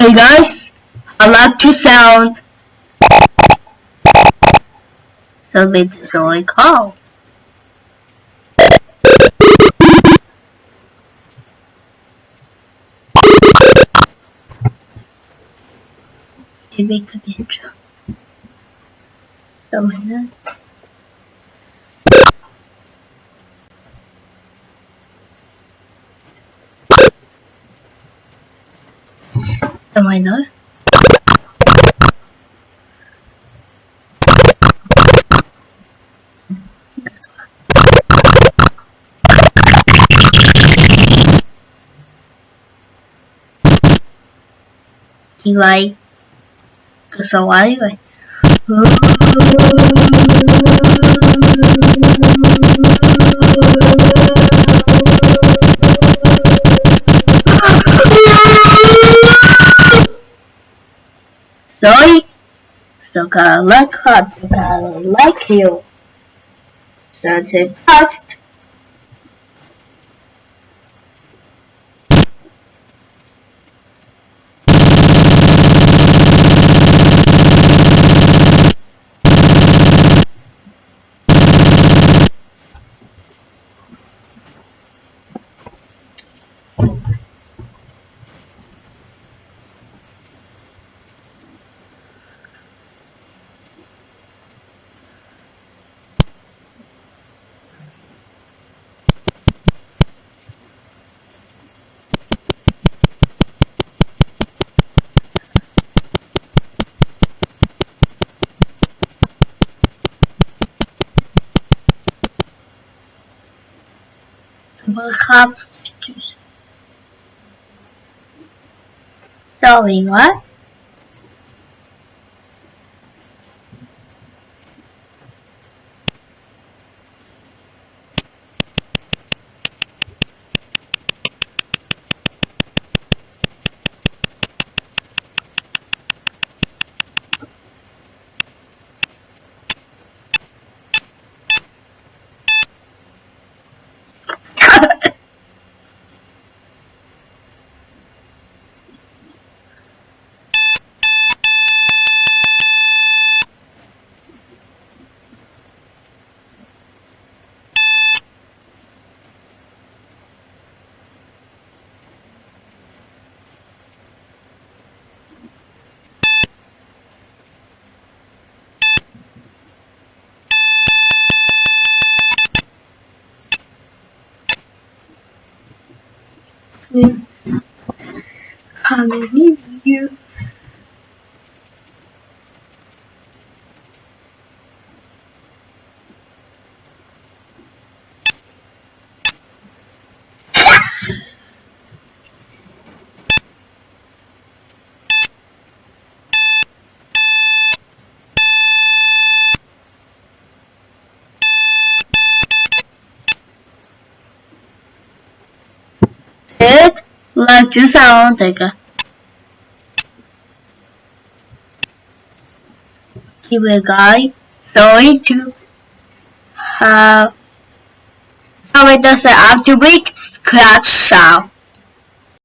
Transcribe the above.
Hey guys, I like to sound so with the soy call. To make an intro. So nice. So I know. Anyway, so anyway. Sorry, so I like hot, I like you. That's it. Just. Sorry, what? How many of you? It like to sound like a TV guy going to have how it does the after week scratch sound.